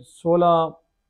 16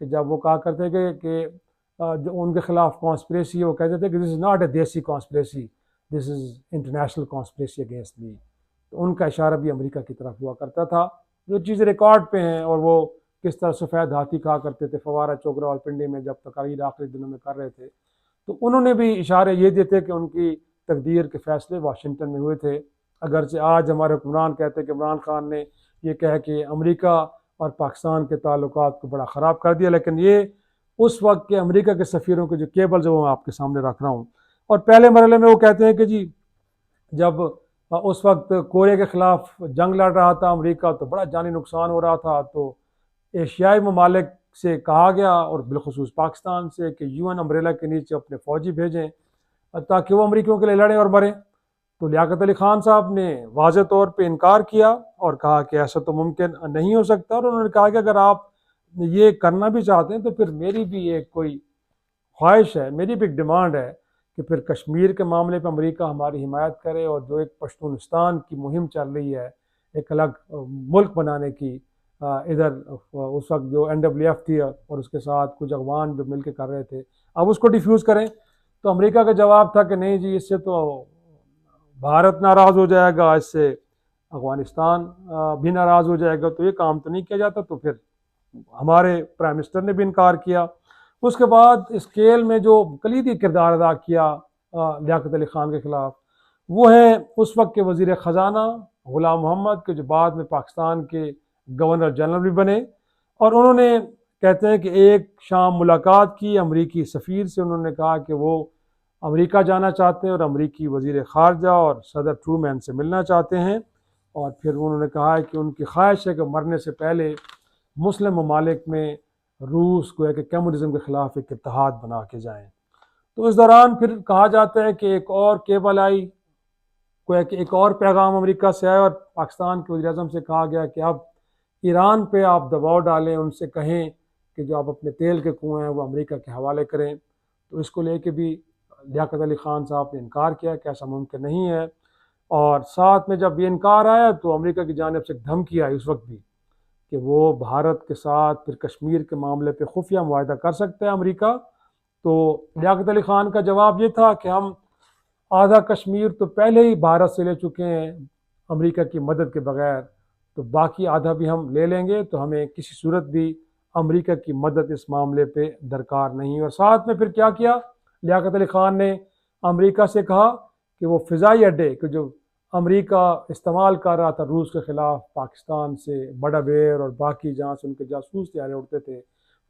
کہ جب وہ کہا کرتے کہ جو ان کے خلاف کانسپریسی ہے وہ کہتے تھے کہ دس از ناٹ اے دیسی conspiracy, this is international conspiracy against me. تو ان کا اشارہ بھی امریکہ کی طرف ہوا کرتا تھا. جو چیزیں ریکارڈ پہ ہیں، اور وہ کس طرح سفید ہاتھی کہا کرتے تھے فوارہ چوک راولپنڈی میں جب تقاریر آخری دنوں میں کر رہے تھے، تو انہوں نے بھی اشارے یہ دیتے کہ ان کی تقدیر کے فیصلے واشنگٹن میں ہوئے تھے. اگرچہ آج ہمارے حکمران کہتے ہیں کہ عمران خان نے یہ کہہ کہ امریکہ اور پاکستان کے تعلقات کو بڑا خراب کر دیا، لیکن یہ اس وقت کے امریکہ کے سفیروں کے جو کیبلز ہیں وہ میں آپ کے سامنے رکھ رہا ہوں. اور پہلے مرحلے میں وہ کہتے ہیں کہ جی جب اس وقت کوریا کے خلاف جنگ لڑ رہا تھا امریکہ تو بڑا جانی نقصان ہو رہا تھا، تو ایشیائی ممالک سے کہا گیا اور بالخصوص پاکستان سے کہ یو این امبریلا کے نیچے اپنے فوجی بھیجیں تاکہ وہ امریکیوں کے لیے لڑیں اور مریں. تو لیاقت علی خان صاحب نے واضح طور پہ انکار کیا اور کہا کہ ایسا تو ممکن نہیں ہو سکتا، اور انہوں نے کہا کہ اگر آپ یہ کرنا بھی چاہتے ہیں تو پھر میری بھی ایک کوئی خواہش ہے، میری بھی ایک ڈیمانڈ ہے کہ پھر کشمیر کے معاملے پہ امریکہ ہماری حمایت کرے، اور جو ایک پشتونستان کی مہم چل رہی ہے ایک الگ ملک بنانے کی، ادھر اس وقت جو این ڈبلیو ایف تھی اور اس کے ساتھ کچھ اغوان جو مل کے کر رہے تھے، اب اس کو ڈیفیوز کریں. تو امریکہ کا جواب تھا کہ نہیں جی، اس سے تو بھارت ناراض ہو جائے گا، اس سے افغانستان بھی ناراض ہو جائے گا، تو یہ کام تو نہیں کیا جاتا. تو پھر ہمارے پرائم منسٹر نے بھی انکار کیا. اس کے بعد اسکیل میں جو کلیدی کردار ادا کیا لیاقت علی خان کے خلاف، وہ ہیں اس وقت کے وزیر خزانہ غلام محمد کے جو بعد میں پاکستان کے گورنر جنرل بھی بنے. اور انہوں نے کہتے ہیں کہ ایک شام ملاقات کی امریکی سفیر سے، انہوں نے کہا کہ وہ امریکہ جانا چاہتے ہیں اور امریکی وزیر خارجہ اور صدر ٹرومین سے ملنا چاہتے ہیں، اور پھر انہوں نے کہا کہ ان کی خواہش ہے کہ مرنے سے پہلے مسلم ممالک میں روس کو کہ کمیونزم کے خلاف ایک اتحاد بنا کے جائیں. تو اس دوران پھر کہا جاتا ہے کہ ایک اور کیبل آئی، کوئی کہ ایک اور پیغام امریکہ سے آیا اور پاکستان کے وزیر اعظم سے کہا گیا کہ اب ایران پہ آپ دباؤ ڈالیں، ان سے کہیں کہ جو آپ اپنے تیل کے کنویں ہیں وہ امریکہ کے حوالے کریں. تو اس کو لے کے بھی لیاقت علی خان صاحب نے انکار کیا کہ ایسا ممکن نہیں ہے. اور ساتھ میں جب یہ انکار آیا تو امریکہ کی جانب سے ایک دھمکی آئی اس وقت بھی کہ وہ بھارت کے ساتھ پھر کشمیر کے معاملے پہ خفیہ معاہدہ کر سکتا ہے امریکہ. تو لیاقت علی خان کا جواب یہ تھا کہ ہم آدھا کشمیر تو پہلے ہی بھارت سے لے چکے ہیں امریکہ کی مدد کے بغیر، تو باقی آدھا بھی ہم لے لیں گے، تو ہمیں کسی صورت بھی امریکہ کی مدد اس معاملے پہ درکار نہیں. اور ساتھ میں پھر کیا کیا لیاقت علی خان نے امریکہ سے کہا کہ وہ فضائی اڈے کہ جو امریکہ استعمال کر رہا تھا روس کے خلاف پاکستان سے، بڑا بیر اور باقی جہاں سے ان کے جاسوس طیارے اڑتے تھے،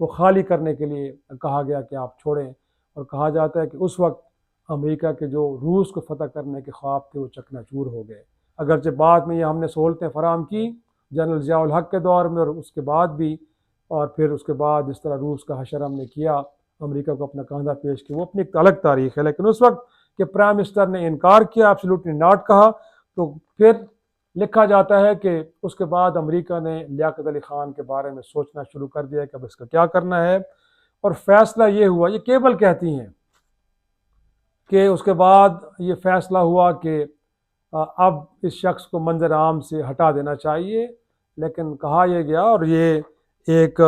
وہ خالی کرنے کے لیے کہا گیا کہ آپ چھوڑیں. اور کہا جاتا ہے کہ اس وقت امریکہ کے جو روس کو فتح کرنے کے خواب تھے وہ چکنا چور ہو گئے. اگرچہ بعد میں یہ ہم نے سہولتیں فراہم کی جنرل ضیاء الحق کے دور میں اور اس کے بعد بھی، اور پھر اس کے بعد جس طرح روس کا حشر ہم نے کیا، امریکہ کو اپنا کاندھا پیش کیا، وہ اپنی ایک الگ تاریخ ہے. لیکن اس وقت کہ پرائم منسٹر نے انکار کیا، ایبسلیوٹلی ناٹ کہا، تو پھر لکھا جاتا ہے کہ اس کے بعد امریکہ نے لیاقت علی خان کے بارے میں سوچنا شروع کر دیا کہ اب اس کا کیا کرنا ہے. اور فیصلہ یہ ہوا، یہ کیبل کہتی ہیں کہ اس کے بعد یہ فیصلہ ہوا کہ اب اس شخص کو منظر عام سے ہٹا دینا چاہیے. لیکن کہا یہ گیا، اور یہ ایک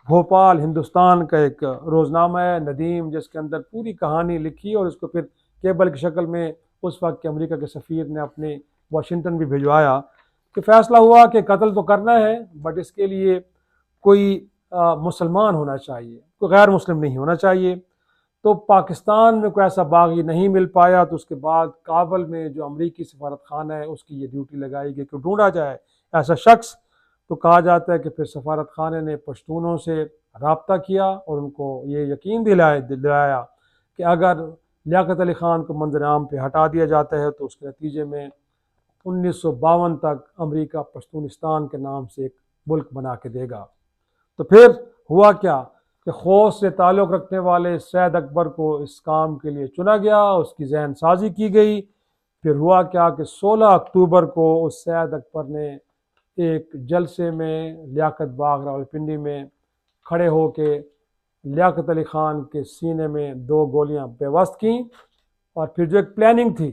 بھوپال ہندوستان کا ایک روزنامہ ہے ندیم، جس کے اندر پوری کہانی لکھی اور اس کو پھر کیبل کی شکل میں اس وقت کے امریکہ کے سفیر نے اپنے واشنگٹن بھی بھجوایا کہ فیصلہ ہوا کہ قتل تو کرنا ہے، بٹ اس کے لیے کوئی مسلمان ہونا چاہیے، کوئی غیر مسلم نہیں ہونا چاہیے. تو پاکستان میں کوئی ایسا باغی نہیں مل پایا، تو اس کے بعد کابل میں جو امریکی سفارت خانہ ہے اس کی یہ ڈیوٹی لگائی گئی کہ ڈھونڈا جائے ایسا شخص. تو کہا جاتا ہے کہ پھر سفارت خانے نے پشتونوں سے رابطہ کیا اور ان کو یہ یقین دلایا کہ اگر لیاقت علی خان کو منظر عام پہ ہٹا دیا جاتا ہے تو اس کے نتیجے میں 1952 تک امریکہ پشتونستان کے نام سے ایک ملک بنا کے دے گا. تو پھر ہوا کیا کہ خوست سے تعلق رکھنے والے سید اکبر کو اس کام کے لیے چنا گیا، اس کی ذہن سازی کی گئی. پھر ہوا کیا کہ 16 اکتوبر کو اس سید اکبر نے ایک جلسے میں لیاقت باغ راولپنڈی میں کھڑے ہو کے لیاقت علی خان کے سینے میں 2 گولیاں پیوست کیں. اور پھر جو ایک پلاننگ تھی،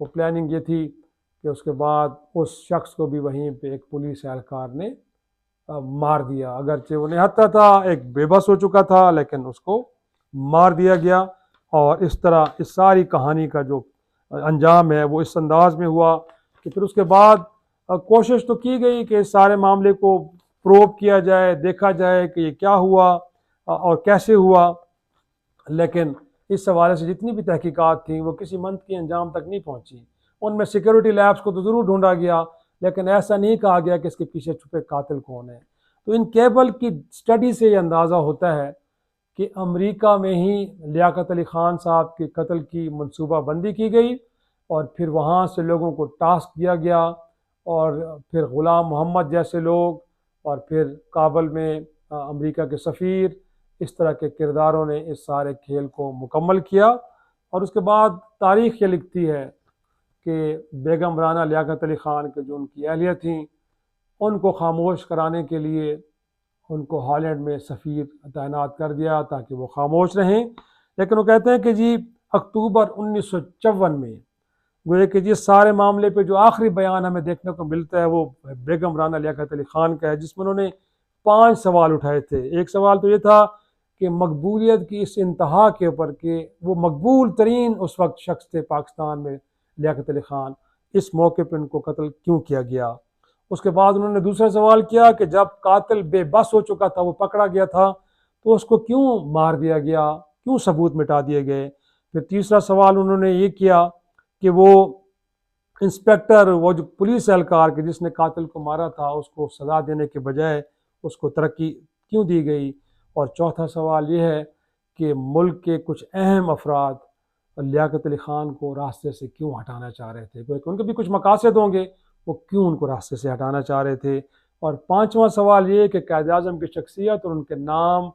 وہ پلاننگ یہ تھی کہ اس کے بعد اس شخص کو بھی وہیں پہ ایک پولیس اہلکار نے مار دیا، اگرچہ وہ نہتا تھا، ایک بے بس ہو چکا تھا، لیکن اس کو مار دیا گیا۔ اور اس طرح اس ساری کہانی کا جو انجام ہے وہ اس انداز میں ہوا کہ پھر اس کے بعد کوشش تو کی گئی کہ اس سارے معاملے کو پروب کیا جائے، دیکھا جائے کہ یہ کیا ہوا اور کیسے ہوا، لیکن اس حوالے سے جتنی بھی تحقیقات تھیں وہ کسی منطقی انجام تک نہیں پہنچی۔ ان میں سیکیورٹی لیبس کو تو ضرور ڈھونڈا گیا، لیکن ایسا نہیں کہا گیا کہ اس کے پیچھے چھپے قاتل کون ہے۔ تو ان کیبل کی سٹڈی سے یہ اندازہ ہوتا ہے کہ امریکہ میں ہی لیاقت علی خان صاحب کے قتل کی منصوبہ بندی کی گئی، اور پھر وہاں سے لوگوں کو ٹاسک دیا گیا، اور پھر غلام محمد جیسے لوگ، اور پھر کابل میں امریکہ کے سفیر، اس طرح کے کرداروں نے اس سارے کھیل کو مکمل کیا۔ اور اس کے بعد تاریخ یہ لکھتی ہے کہ بیگم رانا لیاقت علی خان کے جو ان کی اہلیہ تھیں، ان کو خاموش کرانے کے لیے ان کو ہالینڈ میں سفیر تعینات کر دیا تاکہ وہ خاموش رہیں۔ لیکن وہ کہتے ہیں کہ جی اکتوبر 1954 میں گویا کہ جس سارے معاملے پہ جو آخری بیان ہمیں دیکھنے کو ملتا ہے وہ بیگم رانا لیاقت علی خان کا ہے، جس میں انہوں نے 5 سوال اٹھائے تھے۔ ایک سوال تو یہ تھا کہ مقبولیت کی اس انتہا کے اوپر کہ وہ مقبول ترین اس وقت شخص تھے پاکستان میں لیاقت علی خان، اس موقع پہ ان کو قتل کیوں کیا گیا۔ اس کے بعد انہوں نے دوسرا سوال کیا کہ جب قاتل بے بس ہو چکا تھا، وہ پکڑا گیا تھا، تو اس کو کیوں مار دیا گیا، کیوں ثبوت مٹا دیے گئے۔ پھر تیسرا سوال انہوں نے یہ کیا کہ وہ انسپیکٹر، وہ جو پولیس اہلکار کہ جس نے قاتل کو مارا تھا، اس کو سزا دینے کے بجائے اس کو ترقی کیوں دی گئی۔ اور چوتھا سوال یہ ہے کہ ملک کے کچھ اہم افراد لیاقت علی خان کو راستے سے کیوں ہٹانا چاہ رہے تھے، کیونکہ ان کے بھی کچھ مقاصد ہوں گے، وہ کیوں ان کو راستے سے ہٹانا چاہ رہے تھے۔ اور پانچواں سوال یہ کہ قائد اعظم کی شخصیت اور ان کے نام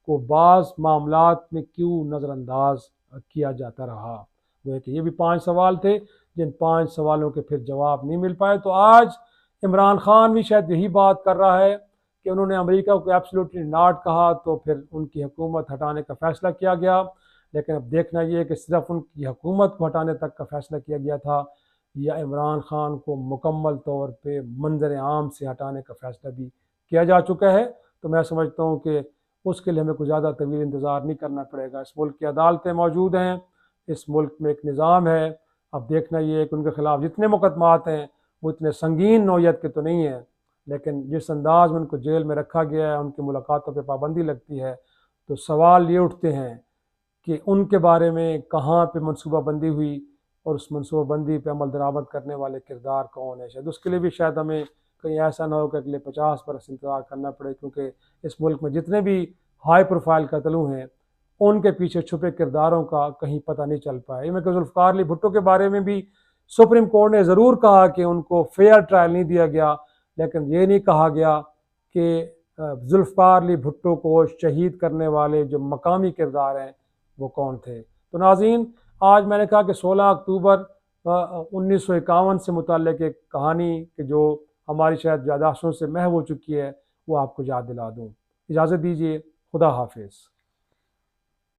کو بعض معاملات میں کیوں نظر انداز کیا جاتا رہا۔ وہ کہ یہ بھی 5 سوال تھے، جن 5 سوالوں کے پھر جواب نہیں مل پائے۔ تو آج عمران خان بھی شاید یہی بات کر رہا ہے کہ انہوں نے امریکہ کو ایبسلیوٹلی ناٹ کہا، تو پھر ان کی حکومت ہٹانے کا فیصلہ کیا گیا۔ لیکن اب دیکھنا یہ ہے کہ صرف ان کی حکومت کو ہٹانے تک کا فیصلہ کیا گیا تھا، یا عمران خان کو مکمل طور پہ منظر عام سے ہٹانے کا فیصلہ بھی کیا جا چکا ہے۔ تو میں سمجھتا ہوں کہ اس کے لیے ہمیں کچھ زیادہ طویل انتظار نہیں کرنا پڑے گا۔ اس ملک کی عدالتیں موجود ہیں، اس ملک میں ایک نظام ہے۔ اب دیکھنا یہ ہے کہ ان کے خلاف جتنے مقدمات ہیں وہ اتنے سنگین نوعیت کے تو نہیں ہیں، لیکن جس انداز میں ان کو جیل میں رکھا گیا ہے، ان کی ملاقاتوں پہ پابندی لگتی ہے، تو سوال یہ اٹھتے ہیں کہ ان کے بارے میں کہاں پہ منصوبہ بندی ہوئی، اور اس منصوبہ بندی پہ عمل درآمد کرنے والے کردار کون ہے۔ شاید اس کے لیے بھی شاید ہمیں کہیں ایسا نہ ہو کہ اگلے 50 برس انتظار کرنا پڑے، کیونکہ اس ملک میں جتنے بھی ہائی پروفائل قتل ہوئے ہیں ان کے پیچھے چھپے کرداروں کا کہیں پتہ نہیں چل پایا۔ یہ میں کہ ذوالفقار علی بھٹو کے بارے میں بھی سپریم کورٹ نے ضرور کہا کہ ان کو فیئر ٹرائل نہیں دیا گیا، لیکن یہ نہیں کہا گیا کہ ذوالفقار علی بھٹو کو شہید کرنے والے جو مقامی کردار ہیں وہ کون تھے۔ تو ناظرین، آج میں نے کہا کہ 16 اکتوبر 1951 سے متعلق ایک کہانی کہ جو ہماری شاید یادداشتوں سے محو ہو چکی ہے، وہ آپ کو یاد دلا دوں۔ اجازت دیجیے، خدا حافظ۔